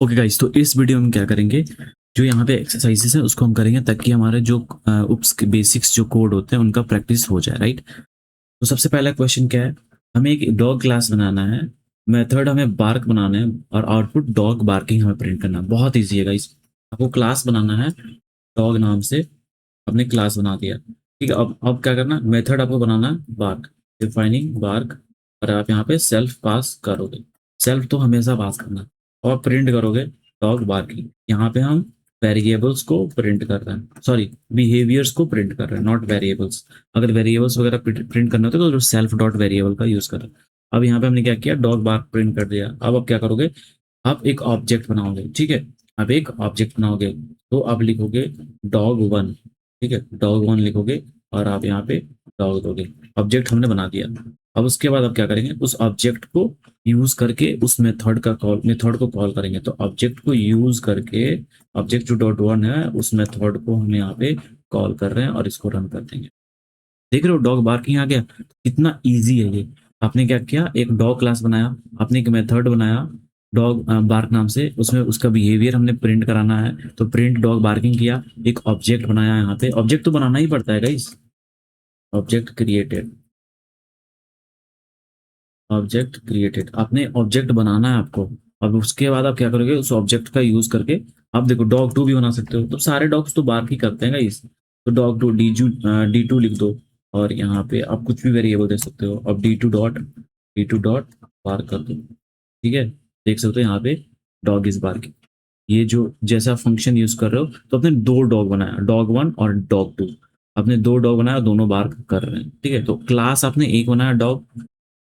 Okay guys, तो इस video में हम क्या करेंगे, जो यहाँ पे एक्सरसाइजेस है उसको हम करेंगे ताकि हमारे जो उप्स के बेसिक्स जो कोड होते हैं उनका प्रैक्टिस हो जाए, राइट। तो सबसे पहला क्वेश्चन क्या है, हमें एक डॉग क्लास बनाना है। मेथड हमें बार्क बनाना है और आउटपुट डॉग बार्किंग हमें प्रिंट करना है। बहुत ईजी है गाइस। आपको क्लास बनाना है, डॉग नाम से अपने क्लास बना दिया। ठीक है, अब क्या करना, मेथड आपको बनाना है बार्क, डिफाइनिंग बार्क। और आप यहाँ पे सेल्फ पास करोगे। सेल्फ तो हमेशा पास करना। और प्रिंट करोगे डॉग बार्किंग। यहाँ पे हम वेरिएबल्स को प्रिंट कर रहे हैं, सॉरी बिहेवियर्स को प्रिंट कर रहे हैं, नॉट वेरिएबल्स। अगर वेरिएबल्स वगैरह प्रिंट करने होते तो सेल्फ डॉट वेरिएबल का यूज करें। अब यहाँ पे हमने क्या किया, डॉग बार्क प्रिंट कर दिया। अब आप क्या करोगे, आप एक ऑब्जेक्ट बनाओगे। ठीक है, आप एक ऑब्जेक्ट बनाओगे तो आप लिखोगे डॉग वन। ठीक है, डॉग वन लिखोगे और आप यहाँ पे डॉग दोगे। ऑब्जेक्ट हमने बना दिया। अब उसके बाद आप क्या करेंगे, उस ऑब्जेक्ट को यूज करके उस मेथड को कॉल करेंगे। तो ऑब्जेक्ट को यूज करके ऑब्जेक्ट जो डॉट वन है उस मेथड को हम यहाँ पे कॉल कर रहे हैं और इसको रन कर देंगे। देख रहे हो डॉग बार्किंग आ गया। कितना इजी है ये। आपने क्या किया, एक डॉग क्लास बनाया, आपने एक मेथड बनाया डॉग बार्क नाम से, उसमें उसका बिहेवियर हमने प्रिंट कराना है तो प्रिंट डॉग बार्किंग किया। एक ऑब्जेक्ट बनाया, यहाँ पे ऑब्जेक्ट तो बनाना ही पड़ता है guys. Object created, object created, आपने ऑब्जेक्ट बनाना है आपको। अब उसके बाद आप क्या करोगे, उस ऑब्जेक्ट का यूज करके आप देखो डॉग टू भी बना सकते हो। तो सारे डॉग्स तो बार्क ही करते हैं गाइस। तो डॉग टू डी टू लिख दो और यहाँ पे आप कुछ भी वेरिएबल दे सकते हो। अब डी टू डॉट बार्क कर दो। ठीक है, देख सकते हो यहाँ पे डॉग इज बार्किंग। ये जो जैसा फंक्शन यूज कर रहे हो, तो आपने दो डॉग बनाया, डॉग वन और डॉग टू। आपने दो डॉग बनाया, दोनों बार्क कर रहे हैं। ठीक है, तो क्लास आपने एक बनाया डॉग।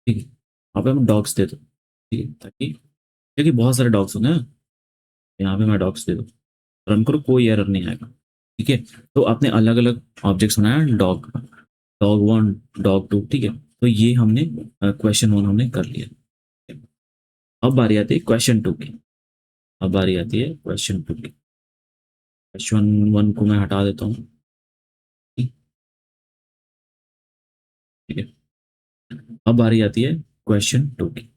ठीक है, वहाँ पे हम डॉग्स दे दो। ठीक है, ताकि क्योंकि बहुत सारे डॉग्स होते हैं, यहाँ पे मैं डॉग्स दे दो, रन करो, कोई एरर नहीं आएगा। ठीक है, तो आपने अलग अलग ऑब्जेक्ट्स बनाया dog, dog one, dog two. ठीक है, तो ये हमने क्वेश्चन वन हमने कर लिया। अब बारी आती है क्वेश्चन टू की। अब बारी आती है क्वेश्चन टू की। क्वेश्चन वन को मैं हटा देता हूँ। ठीक है, अब बारी आती है क्वेश्चन टू की।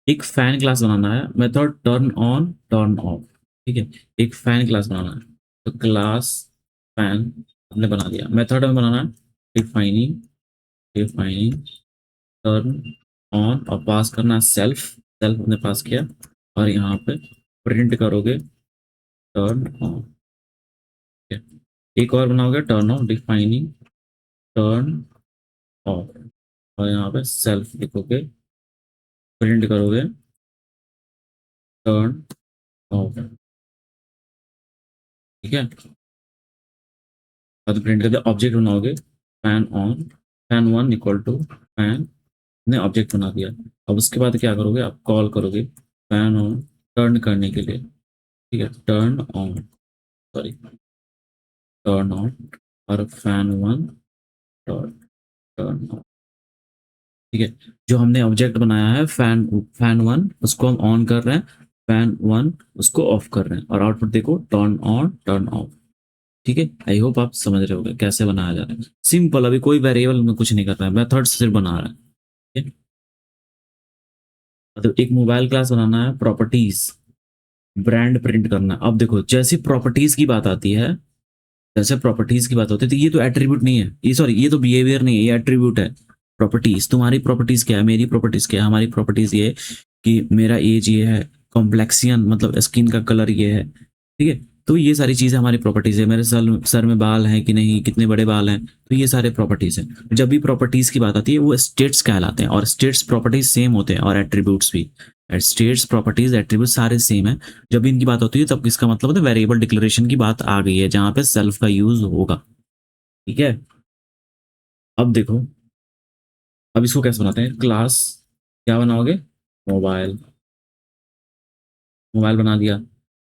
एक फैन क्लास बनाना है, method turn on turn off. ठीक है, एक फैन क्लास बनाना है। तो क्लास फैन हमने बना दिया। मेथड में बनाना है डिफाइनिंग, डिफाइनिंग टर्न ऑन और पास करना है सेल्फ, सेल्फ हमने पास किया। और यहाँ पे प्रिंट करोगे टर्न ऑन। ठीक है, एक और बनाओगे turn on, defining turn off और यहाँ पे सेल्फ लिखोगे, प्रिंट करोगे टर्न ऑफ। ठीक है, और प्रिंट करके ऑब्जेक्ट बनाओगे fan on, fan one equal to fan, ने ऑब्जेक्ट बना दिया। अब उसके बाद क्या करोगे, आप कॉल करोगे फैन ऑन टर्न करने के लिए। ठीक है, turn on, sorry turn on और fan one turn, turn on. ठीक है, जो हमने ऑब्जेक्ट बनाया है फैन, फैन वन उसको हम ऑन कर रहे हैं, फैन वन उसको ऑफ कर रहे हैं और आउटपुट देखो टर्न ऑन टर्न ऑफ। ठीक है, आई होप आप समझ रहे होगे कैसे बनाया जा रहा है। सिंपल, अभी कोई वेरिएबल में कुछ नहीं कर रहा है, मेथड सिर्फ बना रहा है। ठीक है? मतलब एक मोबाइल क्लास बनाना है, प्रॉपर्टीज, ब्रांड प्रिंट करना है। अब देखो जैसे प्रॉपर्टीज की बात आती है, जैसे प्रॉपर्टीज की बात होती है तो ये तो एट्रीब्यूट नहीं है, ये सॉरी ये तो बिहेवियर नहीं है, ये एट्रीब्यूट है। प्रॉपर्टीज, तुम्हारी प्रॉपर्टीज क्या है, मेरी प्रॉपर्टीज क्या है। हमारी प्रॉपर्टीज ये है कि मेरा एज ये है, कॉम्प्लेक्सियन मतलब स्किन का कलर ये है। ठीक है, तो ये सारी चीजें हमारी प्रॉपर्टीज है। मेरे सर सर में बाल हैं कि नहीं, कितने बड़े बाल हैं, तो ये सारे प्रॉपर्टीज हैं। जब भी प्रॉपर्टीज की बात आती है वो स्टेट्स कहलाते हैं और स्टेट्स प्रॉपर्टीज सेम होते हैं और एट्रीब्यूट्स भी। स्टेट्स प्रॉपर्टीज एट्रीब्यूट सारे सेम है। जब भी इनकी बात होती है तब इसका मतलब होता है वेरिएबल डिक्लेरेशन की बात आ गई है जहां पे सेल्फ का यूज होगा। ठीक है, अब देखो, अब इसको कैसे बनाते हैं, क्लास क्या बनाओगे, मोबाइल, मोबाइल बना दिया।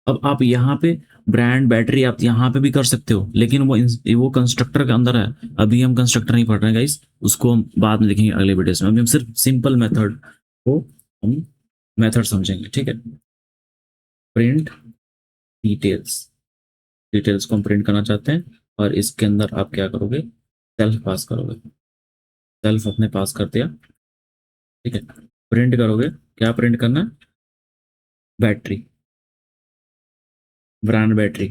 अब आप यहाँ पे ब्रांड बैटरी आप यहाँ पे भी कर सकते हो, लेकिन वो कंस्ट्रक्टर के अंदर है। अभी हम कंस्ट्रक्टर नहीं पढ़ रहे हैं गाइस, उसको हम बाद में लिखेंगे अगले वीडियोस में। अभी हम सिर्फ सिंपल मेथड को हम मेथड समझेंगे। ठीक है, प्रिंट डिटेल्स, डिटेल्स को हम प्रिंट करना चाहते हैं और इसके अंदर आप क्या करोगे, सेल्फ पास करोगे। सेल्फ अपने पास कर दिया। ठीक है, प्रिंट करोगे, क्या प्रिंट करना है, battery, brand battery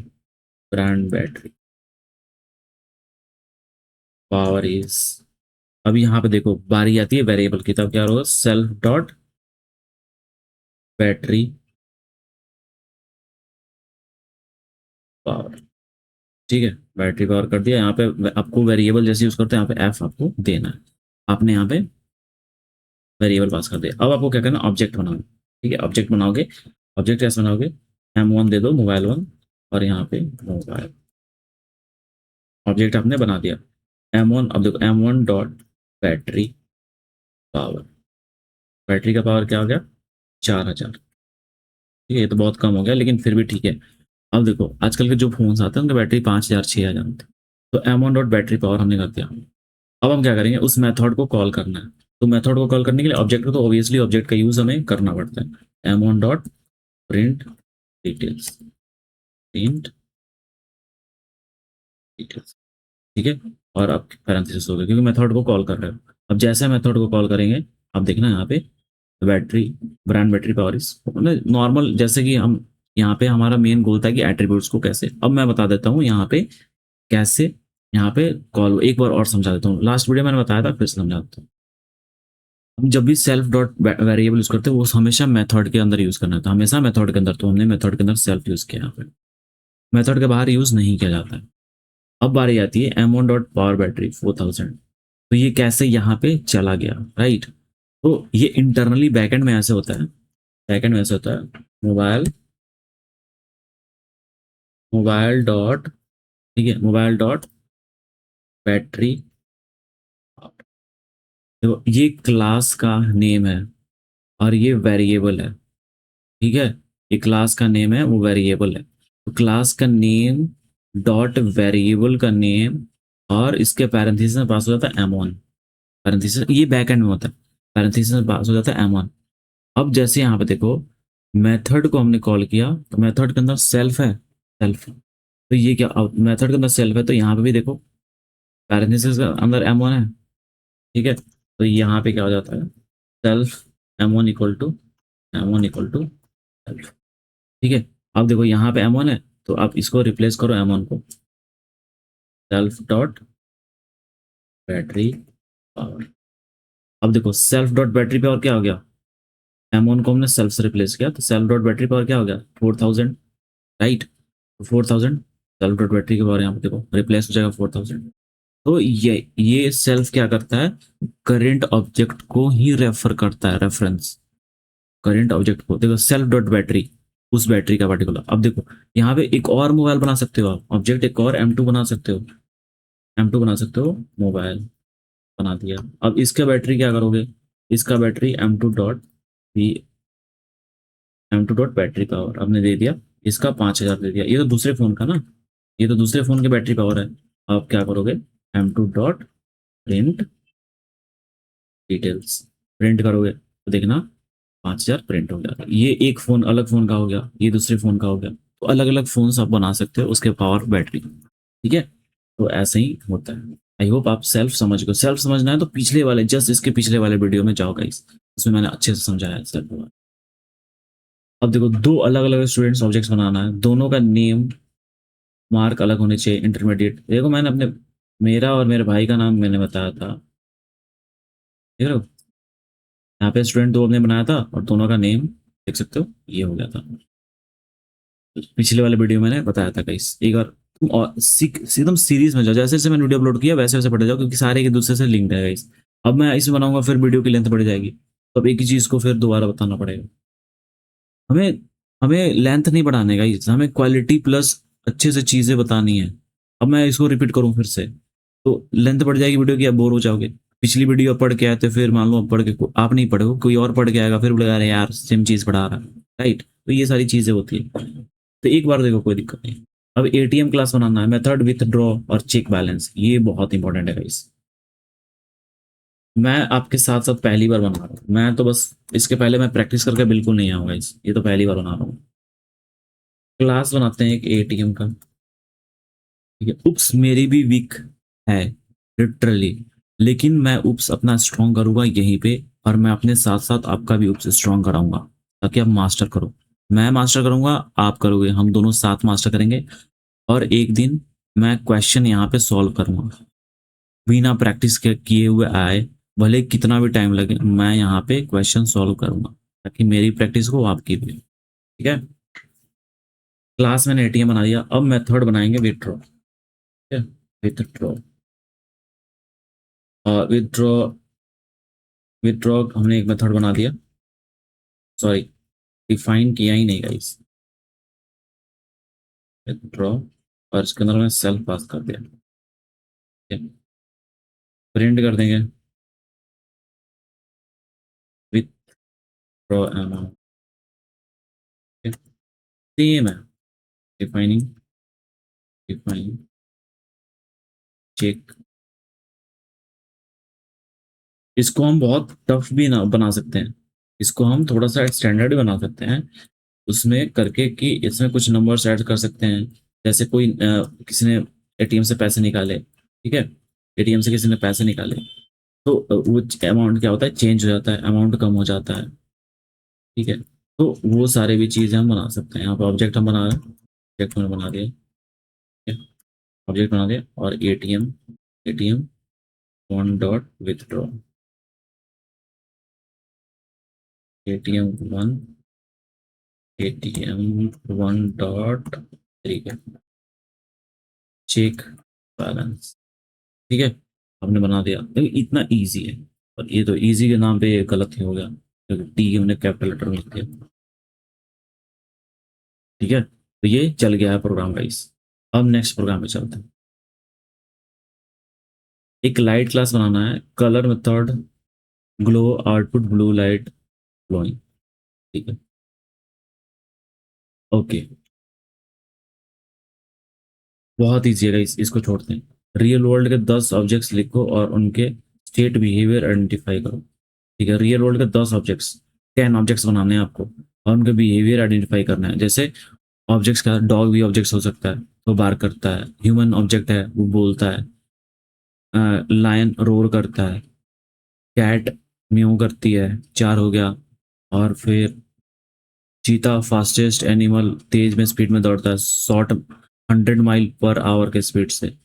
power is, अब यहाँ पे देखो बारी आती है वेरिएबल की, तब क्या होगा, सेल्फ डॉट बैटरी पावर। ठीक है, बैटरी पावर कर दिया। यहाँ पे आपको वेरिएबल जैसे यूज करते हैं, यहाँ पे एफ आपको देना है। आपने यहाँ पे वेरिएबल पास कर दिया। अब आपको क्या करना, ऑब्जेक्ट बनाओ। ठीक है, ऑब्जेक्ट बनाओगे। ऑब्जेक्ट कैसे बनाओगे, M1 दे दो, मोबाइल 1, और यहाँ पे मोबाइल। ऑब्जेक्ट आपने बना दिया M1। अब देखो M1 dot battery power, battery का पावर क्या हो गया, 4000। ठीक है, ये तो बहुत कम हो गया, लेकिन फिर भी ठीक है। अब देखो आजकल के जो फोन्स आते हैं उनकी बैटरी 5000 6000 होती है। तो M1 डॉट बैटरी पावर हमने कर दिया। अब हम क्या करेंगे, उस मेथड को कॉल करना है। तो मेथड को कॉल करने के लिए ऑब्जेक्ट को, तो ऑब्वियसली ऑब्जेक्ट का यूज हमें करना पड़ता है। M1 dot print details, print details. ठीक है, और अब पैरेंथेसिस हो गया क्योंकि मेथड को कॉल कर रहे हो। अब जैसे मेथड को कॉल करेंगे, अब देखना यहाँ पे बैटरी, ब्रांड बैटरी पावर इस नॉर्मल, जैसे कि हम यहाँ पे हमारा मेन गोल था कि एट्रीब्यूट्स को कैसे, अब मैं बता देता हूँ यहाँ पे कैसे। यहाँ पे कॉल एक बार और समझा देता हूँ, लास्ट वीडियो मैंने बताया था, फिर से समझा देता हूँ। हम जब भी सेल्फ डॉट वेरिएबल यूज करते हैं, वो हमेशा मेथड के अंदर यूज करना था, हमेशा मेथड के अंदर। तो हमने मेथड के अंदर सेल्फ यूज किया, यहाँ पे मेथड के बाहर यूज नहीं किया जाता है। अब बारी आती है M1 डॉट पावर बैटरी 4000। तो ये कैसे यहाँ पे चला गया, राइट। तो ये इंटरनली बैकएंड में ऐसे होता है, बैकएंड में ऐसे होता है, मोबाइल मोबाइल डॉट, ठीक है, मोबाइल डॉट बैटरी। देखो ये क्लास का नेम है और ये वेरिएबल है। ठीक है, ये क्लास का नेम है, वो वेरिएबल है। तो क्लास का नेम डॉट वेरिएबल का नेम, और इसके पैरेंथेसिस में पास हो जाता है M1। पैरेंथेसिस ये बैकएंड में होता है, पैरेंथेसिस में पास हो जाता है M1। अब जैसे यहाँ पे देखो, मेथड को हमने कॉल किया, तो मेथड के अंदर सेल्फ है, सेल्फ। तो ये क्या, मेथड के अंदर सेल्फ है, तो यहाँ पे भी देखो पैरेंथेसिस के अंदर M1 है। ठीक है, तो यहाँ पे क्या हो जाता है, self M1 equal to M1 equal to self. ठीक है, अब देखो यहाँ पे M1 है, तो आप इसको रिप्लेस करो M1 को, सेल्फ डॉट बैटरी पावर। अब देखो सेल्फ डॉट बैटरी पावर क्या हो गया, M1 को हमने सेल्फ से रिप्लेस किया, तो सेल्फ डॉट बैटरी पावर क्या हो गया, 4000, राइट। 4000 सेल्फ डॉट बैटरी के पावर यहाँ पे देखो रिप्लेस हो जाएगा 4000। तो ये सेल्फ क्या करता है, करंट ऑब्जेक्ट को ही रेफर करता है, रेफरेंस करंट ऑब्जेक्ट को। देखो सेल्फ डॉट बैटरी, उस बैटरी का पर्टिकुलर। अब देखो यहाँ पे एक और मोबाइल बना सकते हो आप, ऑब्जेक्ट एक और M2 बना सकते हो, M2 बना सकते हो, मोबाइल बना दिया। अब इसका बैटरी क्या करोगे, इसका बैटरी M2 डॉट भी, M2 डॉट बैटरी पावर आपने दे दिया, इसका 5000 दे दिया। ये तो दूसरे फोन का ना, ये तो दूसरे फोन की बैटरी पावर है। आप क्या करोगे, M2 dot print details, print करोगे तो देखना 5000 प्रिंट हो गया। ये एक फोन अलग फोन का हो गया, ये दूसरे फोन का हो गया। तो अलग अलग फोन आप बना सकते हो, उसके पावर बैटरी। ठीक है, तो ऐसे ही होता है। आई होप आप सेल्फ समझ गए। सेल्फ समझना है तो पिछले वाले, जस्ट इसके पिछले वाले वीडियो में जाओ गाइस, उसमें मैंने अच्छे से समझाया है सेल्फ। अब देखो दो अलग अलग स्टूडेंट्स ऑब्जेक्ट्स बनाना है, दोनों का नेम मार्क अलग होने चाहिए, इंटरमीडिएट। देखो मैंने अपने, मेरा और मेरे भाई का नाम मैंने बताया था, देख रहे हो, यहाँ पे स्टूडेंट दो ने बनाया था और दोनों का नेम देख सकते हो, ये हो गया था। पिछले वाले वीडियो में मैंने बताया था गाइस, एक बार तुम और एकदम सीरीज में जाओ, जैसे जैसे मैंने वीडियो अपलोड किया वैसे वैसे पढ़ते जाओ, क्योंकि सारे एक दूसरे से लिंक्ड है गाइस। अब मैं इसमें बनाऊंगा फिर वीडियो की लेंथ बढ़ जाएगी, तो अब एक ही चीज को फिर दोबारा बताना पड़ेगा। हमें हमें लेंथ नहीं बढ़ाने का, हमें क्वालिटी प्लस अच्छे से चीजें बतानी है। अब मैं इसको रिपीट करूं फिर से, तो लेंथ बढ़ जाएगी वीडियो की, अब बोर हो जाओगे। पिछली वीडियो पढ़ के आए थे, फिर मान लो अब पढ़ के आप नहीं पढ़े हो, कोई और पढ़ के आएगा, फिर बोलेगा अरे यार सेम चीज पढ़ा रहा है, राइट। तो ये सारी चीजें होती है, तो एक बार देखो कोई दिक्कत नहीं। अब ATM क्लास बनाना है, मेथड विथ ड्रॉ और चेक बैलेंस, ये बहुत इंपॉर्टेंट है गाइस। मैं आपके साथ साथ पहली बार बना रहा हूँ, मैं तो बस इसके पहले मैं प्रैक्टिस करके बिल्कुल नहीं आऊंगा इस, ये तो पहली बार बना रहा हूँ। क्लास बनाते हैं एक ATM का, ठीक है। उप्स मेरी भी वीक है लिटरली, लेकिन मैं उप्स अपना स्ट्रॉन्ग करूंगा यहीं पे, और मैं अपने साथ साथ आपका भी उप्स स्ट्रॉन्ग कराऊंगा ताकि आप मास्टर करो। मैं मास्टर करूँगा, आप करोगे, हम दोनों साथ मास्टर करेंगे और एक दिन मैं क्वेश्चन यहाँ पे सॉल्व करूँगा। बिना प्रैक्टिस के किए हुए आए, भले कितना भी टाइम लगे, मैं यहाँ पे क्वेश्चन सॉल्व करूँगा, ताकि मेरी प्रैक्टिस हो, आपकी भी। ठीक है? क्लास मैंने एटीएम बना दिया, अब मेथड बनाएँगे विथड्रॉ। ठीक है? विथड्रॉ विथड्रॉ विथड्रॉ हमने एक मेथड बना दिया। सॉरी, डिफाइन किया ही नहीं गाइस। विथड्रॉ और इसके अंदर मैं सेल्फ पास कर दिया। ठीक है? प्रिंट कर देंगे विथड्रॉ अमाउंट। सेम है, डिफाइनिंग, डिफाइन, चेक। इसको हम बहुत टफ भी ना बना सकते हैं, इसको हम थोड़ा सा स्टैंडर्ड भी बना सकते हैं उसमें करके, कि इसमें कुछ नंबर्स ऐड कर सकते हैं। जैसे कोई किसी ने एटीएम से पैसे निकाले, ठीक है, एटीएम से किसी ने पैसे निकाले, तो वो अमाउंट क्या होता है, चेंज हो जाता है, अमाउंट कम हो जाता है। ठीक है, तो वो सारे भी चीज़ें हम बना सकते हैं। यहाँ पे ऑब्जेक्ट हम बना रहे हैं, ऑब्जेक्ट हमने बना दिया। ठीक है, ऑब्जेक्ट बना दिया और ATM, ATM one dot withdraw, ATM one, ATM one dot, ठीक है, चेक बैलेंस। ठीक है, हमने बना दिया। देखो इतना इजी है, और ये तो इजी के नाम पे गलत ही हो गया क्योंकि टी हमने कैपिटल लेटर में लिख दिया। ठीक है, तो ये चल गया है प्रोग्राम गाइस। अब नेक्स्ट प्रोग्राम पे चलते हैं। एक लाइट क्लास बनाना है, colour method, glow output blue light glowing. ठीक है, ओके, बहुत ईजी है गाइस, इसको छोड़ते हैं। रियल वर्ल्ड के 10 ऑब्जेक्ट्स लिखो और उनके स्टेट बिहेवियर आइडेंटिफाई करो। ठीक है, रियल वर्ल्ड के 10 ऑब्जेक्ट्स, 10 ऑब्जेक्ट्स बनाने हैं आपको और उनके बिहेवियर आइडेंटिफाई करना है। जैसे ऑब्जेक्ट्स का, डॉग भी ऑब्जेक्ट्स हो सकता है, तो बार करता है, ह्यूमन ऑब्जेक्ट है, वो बोलता है, लायन रोर करता है, कैट म्यू करती है, 4 हो गया। और फिर चीता फास्टेस्ट एनिमल, तेज में स्पीड में दौड़ता है, शॉर्ट 100 माइल पर आवर के स्पीड से,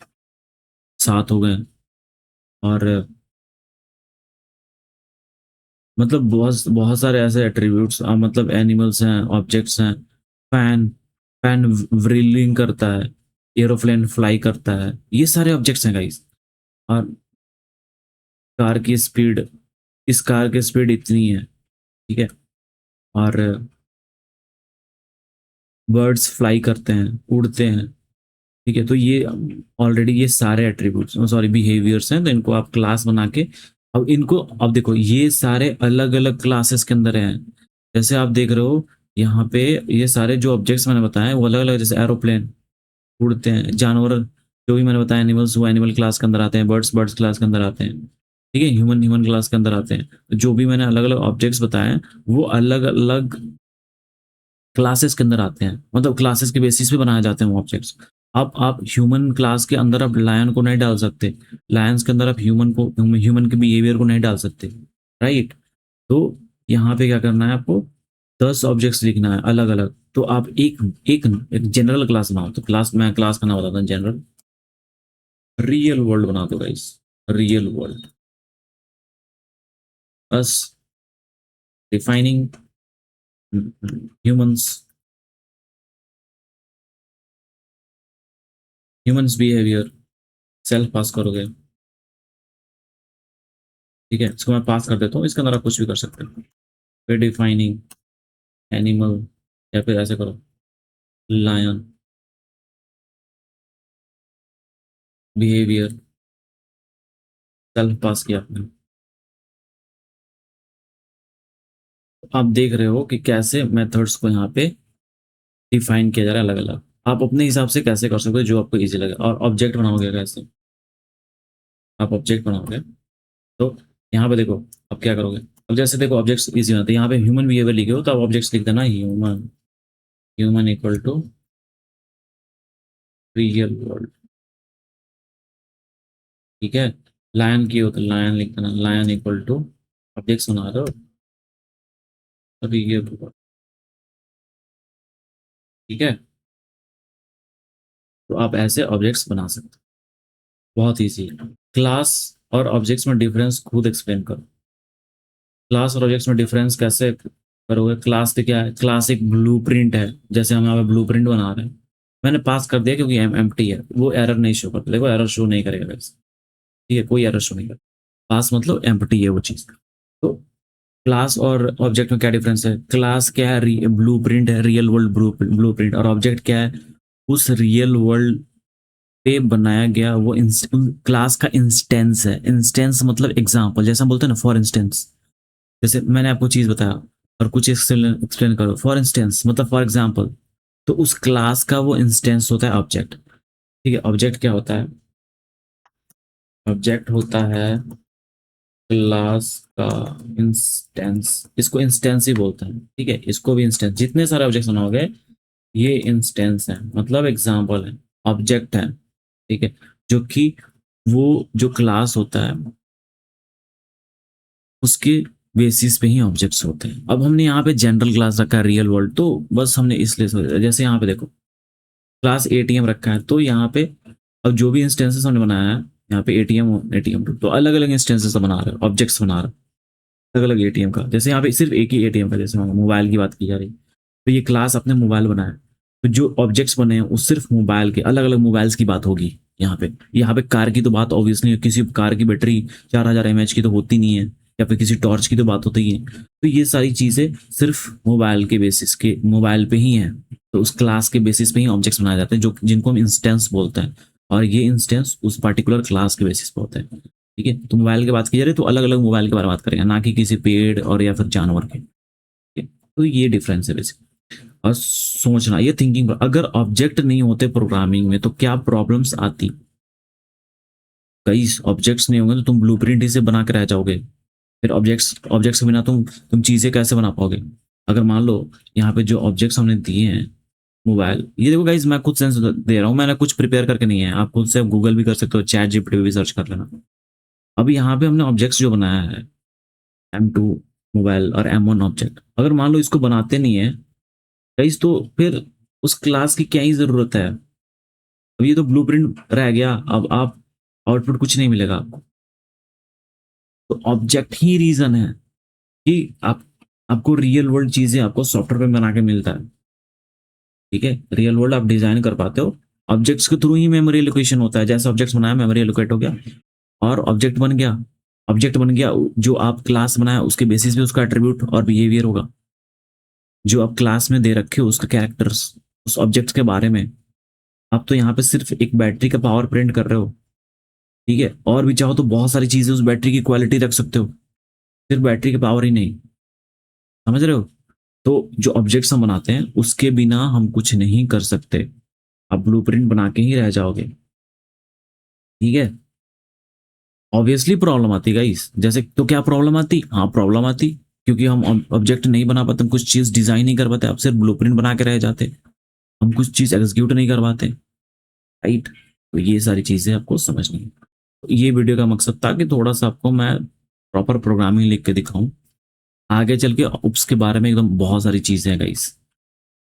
7 हो गए। और मतलब बहुत बहुत सारे ऐसे एट्रीब्यूट्स, मतलब एनिमल्स हैं, ऑब्जेक्ट्स हैं। फैन, फैन व्रीलिंग करता है, एरोप्लेन फ्लाई करता है, ये सारे ऑब्जेक्ट्स हैं गाइस। और कार की स्पीड, इस कार की स्पीड इतनी है। ठीक है, और बर्ड्स फ्लाई करते हैं, उड़ते हैं। ठीक है, तो ये ऑलरेडी ये सारे एट्रीब्यूट्स, सॉरी बिहेवियर्स हैं, तो इनको आप क्लास बना के, अब इनको, अब देखो ये सारे अलग अलग क्लासेस के अंदर हैं। जैसे आप देख रहे हो यहाँ पे, ये सारे जो ऑब्जेक्ट्स मैंने बताए वो अलग अलग, जैसे एरोप्लेन उड़ते हैं, जानवर जो भी मैंने बताया एनिमल्स, वो एनिमल क्लास के अंदर आते हैं, बर्ड्स बर्ड्स क्लास के अंदर आते हैं। ठीक है, ह्यूमन ह्यूमन क्लास के अंदर आते हैं। तो जो भी मैंने अलग अलग ऑब्जेक्ट्स बताए हैं वो अलग अलग क्लासेस के अंदर आते हैं, मतलब क्लासेस के बेसिस पे बनाए जाते हैं वो ऑब्जेक्ट्स। अब आप ह्यूमन क्लास के अंदर आप लायन को नहीं डाल सकते, लायंस के अंदर आप ह्यूमन को, ह्यूमन के बिहेवियर को नहीं डाल सकते, राइट। तो यहाँ पे क्या करना है आपको, 10 ऑब्जेक्ट्स लिखना है अलग अलग। तो आप एक एक एक जनरल क्लास बनाओ, तो क्लास, मैं क्लास का नाम बताता हूँ, जनरल रियल वर्ल्ड बना दो गाइस, रियल वर्ल्ड। बस, defining humans, humans behaviour, self pass करोगे। ठीक है, इसको मैं पास कर देता हूँ, इसके अंदर आप कुछ भी कर सकते हो। फिर डिफाइनिंग एनिमल, या फिर ऐसे करो, लायन बिहेवियर, सेल्फ पास किया आपने। आप देख रहे हो कि कैसे मेथड्स को यहाँ पे डिफाइन किया जा रहा है अलग अलग। आप अपने हिसाब से कैसे कर सकते हो, जो आपको इजी लगे। और ऑब्जेक्ट बनाओगे कैसे, आप ऑब्जेक्ट बनाओगे तो यहाँ पे देखो, अब क्या करोगे। अब जैसे देखो ऑब्जेक्ट्स इजी होते हैं, यहाँ पे ह्यूमन बिहेवियर लिखे हो तो आप ऑब्जेक्ट्स लिख देना human, human equal to real world. ठीक है, लायन की हो तो लायन लिख देना, लायन इक्वल टू, ऑब्जेक्ट्स बना दो रियल वर्ल्ड। ठीक है, तो आप ऐसे ऑब्जेक्ट्स बना सकते हो, बहुत ईजी है। क्लास और ऑब्जेक्ट्स में डिफरेंस खुद एक्सप्लेन करो। क्लास और ऑब्जेक्ट्स में डिफरेंस कैसे करोगे? क्लास तो क्या है? क्लास एक ब्लूप्रिंट है, जैसे हम यहाँ पे ब्लूप्रिंट बना रहे हैं। मैंने पास कर दिया क्योंकि एम्प्टी है, वो एरर नहीं शो करता। देखो एरर शो नहीं करेगा वैसे, ठीक है, कोई एरर शो नहीं करेगा। पास मतलब एम्प्टी है वो चीज़। तो क्लास और ऑब्जेक्ट में क्या डिफरेंस है? क्लास क्या है? ब्लूप्रिंट है, रियल वर्ल्ड ब्लूप्रिंट। और ऑब्जेक्ट क्या है? उस रियल वर्ल्ड पे बनाया गया वो क्लास का इंस्टेंस है। इंस्टेंस मतलब एग्जाम्पल, जैसा हम बोलते हैं ना, फॉर इंस्टेंस। जैसे मैंने आपको चीज बताया और कुछ एक्सप्लेन करो, फॉर इंस्टेंस मतलब फॉर एग्जाम्पल। तो उस क्लास का वो इंस्टेंस होता है ऑब्जेक्ट। ठीक है, ऑब्जेक्ट क्या होता है? ऑब्जेक्ट होता है क्लास का इंस्टेंस। इसको इंस्टेंस ही बोलते हैं, ठीक है, इसको भी इंस्टेंस। जितने सारे ऑब्जेक्ट बनाओगे ये इंस्टेंस है, मतलब एग्जाम्पल है, ऑब्जेक्ट है। ठीक है, जो कि वो जो क्लास होता है उसके बेसिस पे ही ऑब्जेक्ट्स होते हैं। अब हमने यहाँ पे जनरल क्लास रखा है रियल वर्ल्ड, तो बस हमने इसलिए सोचा, जैसे यहाँ पे देखो क्लास एटीएम रखा है, तो यहाँ पे अब जो भी इंस्टेंसेस हमने बनाया है, यहाँ पे एटीएम एटीएम तो अलग अलग इंस्टेंसेस बना रहे हैं, ऑब्जेक्ट्स बना रहे हैं अलग अलग एटीएम का। जैसे यहाँ पे सिर्फ एक ही एटीएम का, जैसे मोबाइल की बात की जा रही, तो ये क्लास अपने मोबाइल बनाया। तो जो ऑब्जेक्ट्स बने हैं वो सिर्फ मोबाइल के, अलग अलग मोबाइल्स की बात होगी। यहाँ पे कार की तो बात ऑब्वियसली, किसी कार की बैटरी 4000 mAh की तो होती नहीं है, या फिर किसी टॉर्च की तो बात होती ही है। तो ये सारी चीजें सिर्फ मोबाइल के बेसिस के, मोबाइल पे ही है। तो उस क्लास के बेसिस पे ही ऑब्जेक्ट्स बनाए जाते हैं, जो जिनको हम इंस्टेंस बोलते हैं। और ये इंस्टेंस उस पर्टिकुलर क्लास के बेसिस पे होता है। ठीक है, तो मोबाइल की बात की जा रही है तो अलग अलग मोबाइल के बारे में बात करेंगे, ना कि किसी पेड़ और या फिर जानवर के। ठीक है? तो ये डिफरेंस है बेसिक। और सोचना, ये थिंकिंग, अगर ऑब्जेक्ट नहीं होते प्रोग्रामिंग में तो क्या प्रॉब्लम्स आती? कई ऑब्जेक्ट्स नहीं होंगे तो तुम ब्लूप्रिंट ही से बना के रह जाओगे। फिर ऑब्जेक्ट्स के बिना तुम चीजें कैसे बना पाओगे? अगर मान लो यहाँ पे जो ऑब्जेक्ट्स हमने दिए हैं, मोबाइल, ये देखो गाइज, मैं खुद सेंस दे रहा हूँ, मैंने कुछ प्रिपेयर करके नहीं है। आप खुद से गूगल भी कर सकते हो, चैट जीपीटी भी सर्च कर लेना। अभी यहाँ पे हमने ऑब्जेक्ट्स जो बनाया है, M2 मोबाइल और M1 ऑब्जेक्ट, अगर मान लो इसको बनाते नहीं है गाइस, तो फिर उस क्लास की क्या ही जरूरत है? अब ये तो ब्लूप्रिंट रह गया, अब आप आउटपुट कुछ नहीं मिलेगा आपको। तो ऑब्जेक्ट ही रीजन है कि आपको रियल वर्ल्ड चीजें आपको सॉफ्टवेयर में बना के मिलता है। ठीक है, रियल वर्ल्ड आप डिजाइन कर पाते हो ऑब्जेक्ट्स के थ्रू ही। मेमोरी एलोकेशन होता है, जैसे ऑब्जेक्ट्स बनाया मेमोरी एलोकेट हो गया और ऑब्जेक्ट बन गया। ऑब्जेक्ट बन गया, जो आप क्लास बनाया उसके बेसिस पे उसका एट्रीब्यूट और बिहेवियर होगा। जो आप क्लास में दे रखे हो उसका कैरेक्टर्स, उस ऑब्जेक्ट के बारे में। आप तो यहाँ पे सिर्फ एक बैटरी का पावर प्रिंट कर रहे हो। ठीक है, और भी चाहो तो बहुत सारी चीजें उस बैटरी की क्वालिटी रख सकते हो, सिर्फ बैटरी की पावर ही नहीं। समझ रहे हो? तो जो ऑब्जेक्ट्स हम बनाते हैं उसके बिना हम कुछ नहीं कर सकते। आप ब्लूप्रिंट बना के ही रह जाओगे। ठीक है, ऑब्वियसली प्रॉब्लम आती गाइस। जैसे तो क्या प्रॉब्लम आती? हाँ प्रॉब्लम आती, क्योंकि हम ऑब्जेक्ट नहीं बना पाते, हम कुछ चीज डिजाइन नहीं कर पाते, आप सिर्फ ब्लूप्रिंट बना के रह जाते, हम कुछ चीज एग्जीक्यूट नहीं कर पाते। राइट, तो ये सारी चीजें आपको समझनी है। तो ये वीडियो का मकसद था कि थोड़ा सा आपको मैं प्रॉपर प्रोग्रामिंग लिख के दिखाऊं। आगे चल के उप्स के बारे में एकदम बहुत सारी चीजें हैं गाइस,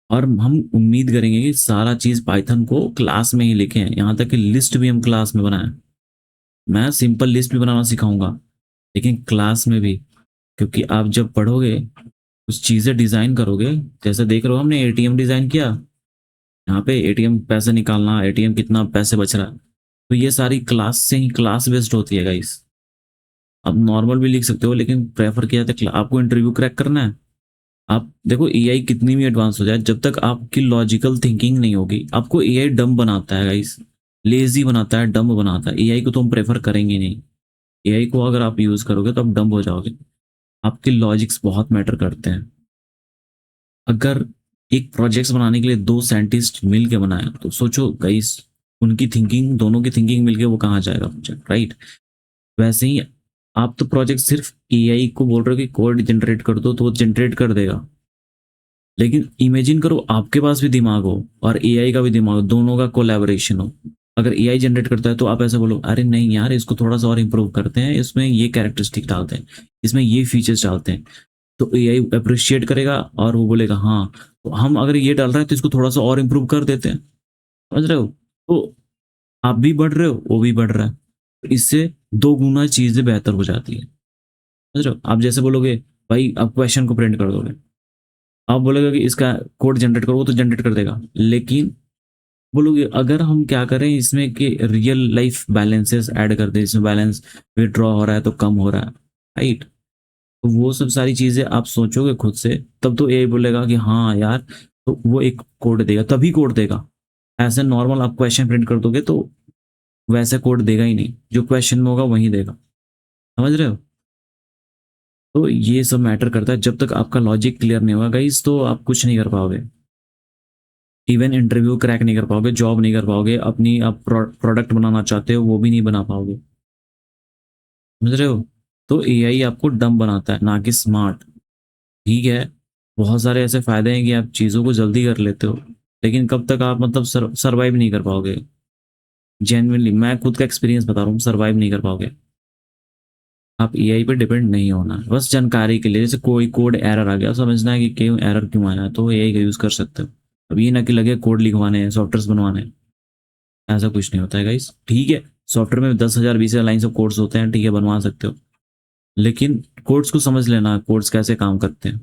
और हम उम्मीद करेंगे कि सारा चीज पाइथन को क्लास में ही लिखें, यहाँ तक कि लिस्ट भी हम क्लास में बनाएं। मैं सिंपल लिस्ट भी बनाना सिखाऊंगा, लेकिन क्लास में भी। क्योंकि आप जब पढ़ोगे कुछ चीजें डिजाइन करोगे, जैसे देख रहे हो हमने एटीएम डिजाइन किया, यहाँ पे एटीएम पैसे निकालना, एटीएम कितना पैसे बच रहा है, तो ये सारी क्लास से ही, क्लास बेस्ड होती है गाइस। आप नॉर्मल भी लिख सकते हो, लेकिन प्रेफर किया जाता है आपको इंटरव्यू क्रैक करना है। आप देखो एआई कितनी भी एडवांस हो जाए, जब तक आपकी लॉजिकल थिंकिंग नहीं होगी, आपको एआई डम बनाता है गाइस, लेजी बनाता है, डम बनाता है। एआई को तो हम प्रेफर करेंगे नहीं। एआई को अगर आप यूज करोगे तो आप डम हो जाओगे। आपके लॉजिक्स बहुत मैटर करते हैं। अगर एक प्रोजेक्ट्स बनाने के लिए दो साइंटिस्ट मिल के बनाए, तो सोचो गाइस, उनकी थिंकिंग, दोनों की थिंकिंग मिलके वो कहाँ जाएगा प्रोजेक्ट, राइट? वैसे ही आप तो प्रोजेक्ट सिर्फ एआई को बोल रहे हो कि कोड जनरेट कर दो, तो वो जनरेट कर देगा। लेकिन इमेजिन करो आपके पास भी दिमाग हो और एआई का भी दिमाग हो, दोनों का कोलैबोरेशन हो। अगर एआई जनरेट करता है तो आप ऐसे बोलो, अरे नहीं यार, इसको थोड़ा सा और इम्प्रूव करते हैं, इसमें ये कैरेक्टरिस्टिक डालते हैं, इसमें ये फीचर्स डालते हैं। तो एआई अप्रिशिएट करेगा और वो बोलेगा हाँ, हम अगर ये डाल रहे हैं तो इसको थोड़ा सा और इम्प्रूव कर देते हैं, समझ रहे हो? तो आप भी बढ़ रहे हो, वो भी बढ़ रहा है, तो इससे दो गुना चीजें बेहतर हो जाती है, समझ रहे हो? आप जैसे बोलोगे भाई आप क्वेश्चन को प्रिंट कर दोगे, आप बोलोगे कि इसका कोड जनरेट करो, वो तो जनरेट कर देगा, लेकिन बोलोगे अगर हम क्या करें इसमें कि रियल लाइफ बैलेंसेस ऐड कर दें, इसमें बैलेंस विड्रॉ हो रहा है तो कम हो रहा है, राइट? तो वो सब सारी चीजें आप सोचोगे खुद से, तब तो एआई बोलेगा कि हाँ यार, तो वो एक कोड देगा, तभी कोड देगा। ऐसे नॉर्मल आप क्वेश्चन प्रिंट कर दोगे तो वैसे कोड देगा ही नहीं, जो क्वेश्चन में होगा वही देगा, समझ रहे हो? तो ये सब मैटर करता है, जब तक आपका लॉजिक क्लियर नहीं होगा गाइस तो आप कुछ नहीं कर पाओगे, इवन इंटरव्यू क्रैक नहीं कर पाओगे, जॉब नहीं कर पाओगे, अपनी आप प्रोडक्ट बनाना चाहते हो वो भी नहीं बना पाओगे, समझ रहे हो? तो एआई आपको डम बनाता है ना कि स्मार्ट। ठीक है, बहुत सारे ऐसे फायदे हैं कि आप चीज़ों को जल्दी कर लेते हो, लेकिन कब तक आप मतलब सर्वाइव नहीं कर पाओगे। जेन्युइनली मैं खुद का एक्सपीरियंस बता रहा हूँ, सर्वाइव नहीं कर पाओगे। आप एआई पे डिपेंड नहीं होना है, बस जानकारी के लिए, जैसे कोई कोड एरर आ गया, समझना है कि क्यों एरर क्यों आया है, तो एआई का यूज़ कर सकते हो। अब ये ना कि लगे कोड लिखवाने हैं, सॉफ्टवेयर बनवाने हैं, ऐसा कुछ नहीं होता है गाइस। ठीक है, सॉफ्टवेयर में 10,000 20,000 लाइन ऑफ कोड्स होते हैं, ठीक है बनवा सकते हो, लेकिन कोड्स को समझ लेना, कोड्स कैसे काम करते हैं,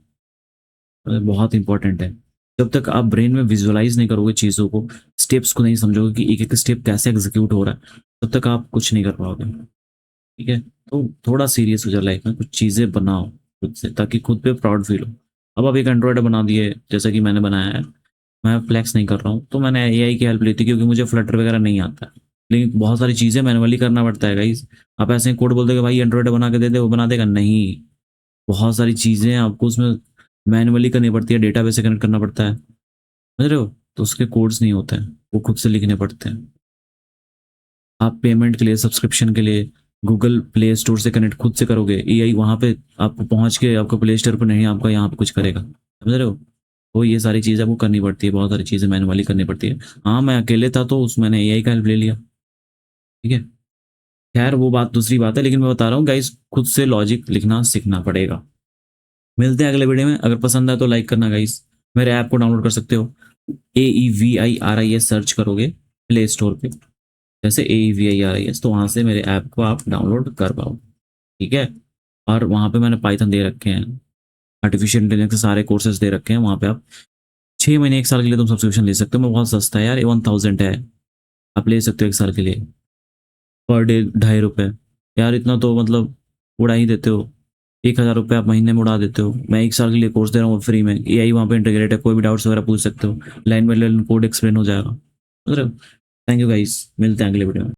बहुत इंपॉर्टेंट है। जब तक आप ब्रेन में विजुअलाइज नहीं करोगे चीज़ों को, स्टेप्स को नहीं समझोगे कि एक एक स्टेप कैसे एग्जीक्यूट हो रहा है, तब तक आप कुछ नहीं कर पाओगे। ठीक है, तो थोड़ा सीरियस हो जाए लाइफ में, कुछ चीज़ें बनाओ खुद से, ताकि खुद पे प्राउड फील हो। अब आप एक एंड्रॉयड बना दिए जैसा कि मैंने बनाया है, मैं फ्लैक्स नहीं कर रहा हूँ, तो मैंने एआई की हेल्प ली थी क्योंकि मुझे फ्लटर वगैरह नहीं आता है, लेकिन बहुत सारी चीज़ें मैनुअली करना पड़ता है गाइस। आप ऐसे कोड बोल दोगे भाई एंड्रॉयड बना के दे दे, वो बना देगा नहीं, बहुत सारी चीज़ें आपको उसमें मैनुअली करनी पड़ती है, डेटाबेस से कनेक्ट करना पड़ता है, समझ रहे हो? तो उसके कोड्स नहीं होते हैं, वो खुद से लिखने पड़ते हैं। आप पेमेंट के लिए, सब्सक्रिप्शन के लिए गूगल प्ले स्टोर से कनेक्ट खुद से करोगे, एआई वहाँ पे आपको पहुँच के आपको प्ले स्टोर पर नहीं, आपका यहाँ पे कुछ करेगा, समझ रहे हो? तो ये सारी चीज़ें आपको करनी पड़ती है, बहुत सारी चीज़ें मैनुअली करनी पड़ती है। हाँ मैं अकेले था तो उस मैंने एआई का हेल्प ले लिया, ठीक है। खैर वो बात दूसरी बात है, लेकिन मैं बता रहा हूँ गाइस, खुद से लॉजिक लिखना सीखना पड़ेगा। मिलते हैं अगले वीडियो में, अगर पसंद आए तो लाइक करना गाइस। मेरे ऐप को डाउनलोड कर सकते हो, AEVIRIS सर्च करोगे प्ले स्टोर पे, जैसे AEVIRIS, तो वहाँ से मेरे ऐप को आप डाउनलोड कर पाओ, ठीक है। और वहाँ पे मैंने पाइथन दे रखे हैं, आर्टिफिशियल इंटेलिजेंस के सारे कोर्सेज दे रखे हैं, वहाँ पे आप 6 महीने 1 साल के लिए तुम सब्सक्रिप्शन ले सकते हो, मैं बहुत सस्ता है यार, 1000 है, आप ले सकते हो 1 साल के लिए, पर डे 2.5 रुपये। यार इतना तो मतलब उड़ा ही देते हो, 1,000 रुपये आप महीने में उड़ा देते हो। मैं 1 साल के लिए कोर्स दे रहा हूँ फ्री में, एआई वहाँ पे इंटीग्रेट है, कोई भी डाउट्स वगैरह पूछ सकते हो, line by line code explain हो जाएगा। थैंक यू गाइस, मिलते हैं अगले वीडियो में।